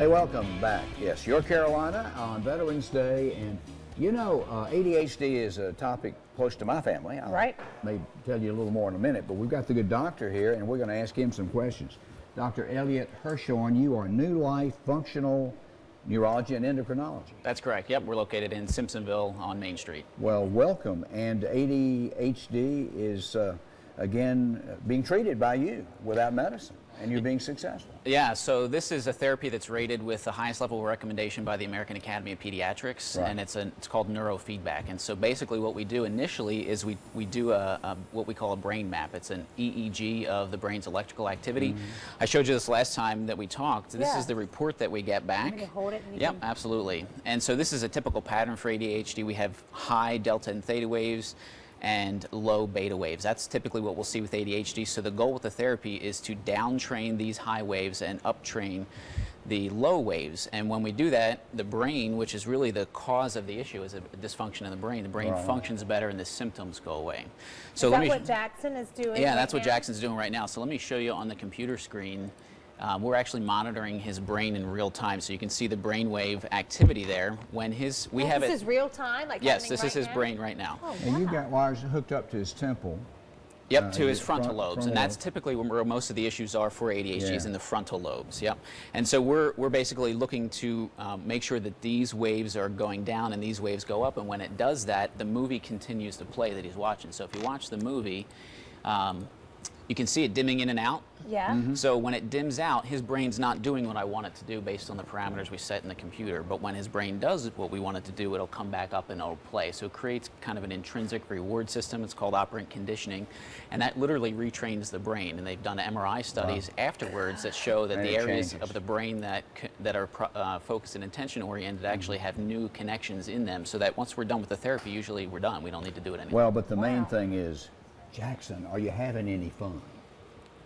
Hey, welcome back. Yes, Your Carolina on Veterans Day, and you know, ADHD is a topic close to my family. I may tell you a little more in a minute, but we've got the good doctor here, and we're going to ask him some questions. Dr. Elliot Hirshorn, you are New Life Functional Neurology and Endocrinology. That's correct. Yep, we're located in Simpsonville on Main Street. Well, welcome. And ADHD is, again, being treated by you without medicine, and you're being successful. Yeah, so this is a therapy that's rated with the highest level of recommendation by the American Academy of Pediatrics, and it's called Neurofeedback. And so basically what we do initially is we do what we call a brain map. It's an EEG of the brain's electrical activity. I showed you this last time that we talked. This is the report that we get back. You can hold it and Yep, absolutely. And so this is a typical pattern for ADHD. We have high delta and theta waves and low beta waves. That's typically what we'll see with ADHD. So the goal with the therapy is to downtrain these high waves and uptrain the low waves. And when we do that, the brain, which is really the cause of the issue, is a dysfunction in the brain functions better and the symptoms go away. So is that what Jackson is doing? Yeah, that's what Jackson's doing right now. So let me show you on the computer screen. We're actually monitoring his brain in real time, so you can see the brainwave activity there. When this is real time, like yes, this right is his now? brain right now. Oh, wow. And you've got wires hooked up to his temple. Yep, to his frontal lobes, and that's typically where most of the issues are for ADHD is in the frontal lobes. Yep, and so we're basically looking to make sure that these waves are going down and these waves go up, and when it does that, the movie continues to play that he's watching. So if you watch the movie, you can see it dimming in and out. Yeah. So when it dims out, his brain's not doing what I want it to do based on the parameters we set in the computer. But when his brain does what we want it to do, it'll come back up and it'll play. So it creates kind of an intrinsic reward system. It's called operant conditioning. And that literally retrains the brain. And they've done MRI studies afterwards that show that the areas of the brain that are focused and intention-oriented actually have new connections in them. So that once we're done with the therapy, usually we're done. We don't need to do it anymore. Well, but the main thing is, Jackson, are you having any fun?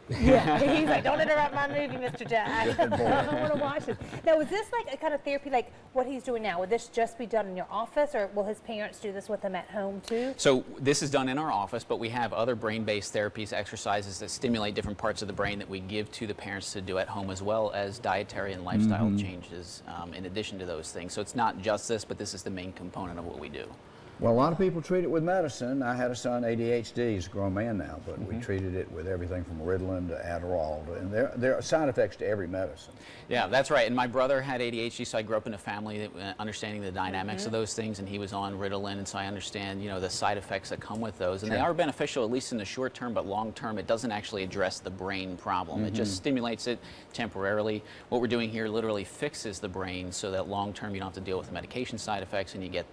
Yeah, he's like, don't interrupt my movie, Mr. Jack. I want to watch this. Now, is this like a kind of therapy like what he's doing now? Would this just be done in your office, or will his parents do this with him at home too? So this is done in our office, but we have other brain-based therapies, exercises that stimulate different parts of the brain that we give to the parents to do at home, as well as dietary and lifestyle changes in addition to those things. So it's not just this, but this is the main component of what we do. Well, a lot of people treat it with medicine. I had a son, ADHD, he's a grown man now, but we treated it with everything from Ritalin to Adderall, and there are side effects to every medicine. Yeah, that's right. And my brother had ADHD, so I grew up in a family understanding the dynamics of those things, and he was on Ritalin, and so I understand, you know, the side effects that come with those. And they are beneficial, at least in the short term, but long term, it doesn't actually address the brain problem. It just stimulates it temporarily. What we're doing here literally fixes the brain so that long term you don't have to deal with the medication side effects, and you get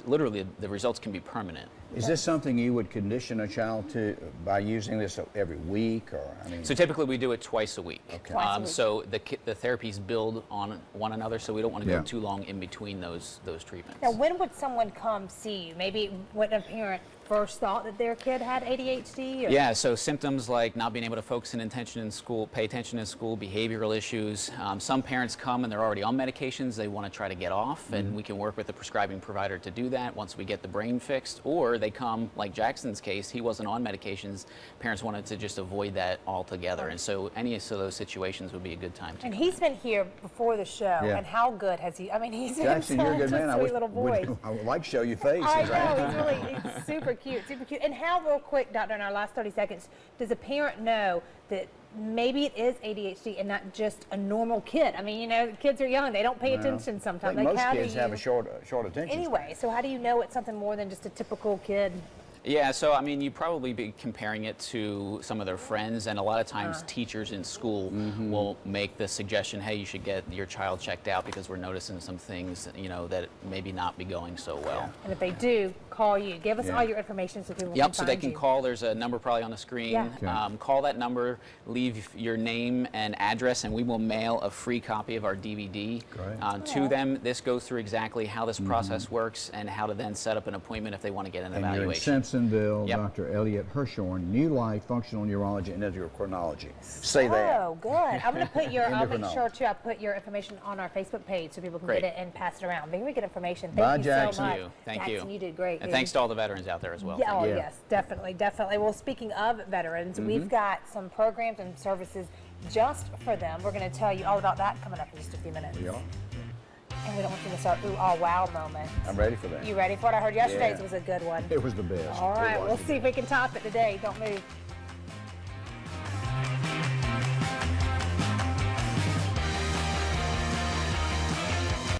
literally the results can be permanent. Is this something you would condition a child to by using this every week, or I mean? So typically we do it twice a week. Okay. Twice a week. So the therapies build on one another, so we don't want to go too long in between those treatments. Now, when would someone come see you? Maybe when a parent first thought that their kid had ADHD? Or? Yeah, so symptoms like not being able to focus and attention in school, pay attention in school, behavioral issues. Some parents come and they're already on medications. They want to try to get off, and we can work with the prescribing provider to do that once we get the brain fixed. Or they come, like Jackson's case, he wasn't on medications. Parents wanted to just avoid that altogether. And so any of those situations would be a good time to And come. he's been here before the show, and how good has he? I mean, he's Jackson, you're a good man. a sweet little boy. I would like to show you face. I know, he's super cute, super cute. And how, real quick, Doctor, in our last 30 seconds, does a parent know that maybe it is ADHD and not just a normal kid? I mean, you know, kids are young; they don't pay attention sometimes. Like like, most kids have a short attention anyway, span. so how do you know it's something more than just a typical kid? Yeah, so I mean, you'd probably be comparing it to some of their friends, and a lot of times teachers in school will make the suggestion, hey, you should get your child checked out because we're noticing some things, you know, that maybe not be going so well. And if they do, call you. Give us all your information so people can find you. So they can call. There's a number probably on the screen. Yeah. Call that number, leave your name and address, and we will mail a free copy of our DVD to them. This goes through exactly how this process works and how to then set up an appointment if they want to get an evaluation. You're in Simpsonville, Dr. Elliot Hirshorn, New Life Functional Neurology and Endocrinology. Say that. Oh, good. I'm going to put your, I'll make sure too, I put your information on our Facebook page so people can get it and pass it around. Very good information. Thank you Jackson. so much. Thank you. Jackson, you did great. And thanks to all the veterans out there as well. Yeah, yes, definitely, definitely. Well, speaking of veterans, we've got some programs and services just for them. We're going to tell you all about that coming up in just a few minutes. We are. And we don't want you to miss our ooh, ah, wow moment. I'm ready for that. You ready for it? I heard yesterday's Yeah. was a good one. It was the best. All right, It was we'll the see if we can top it today. Don't move.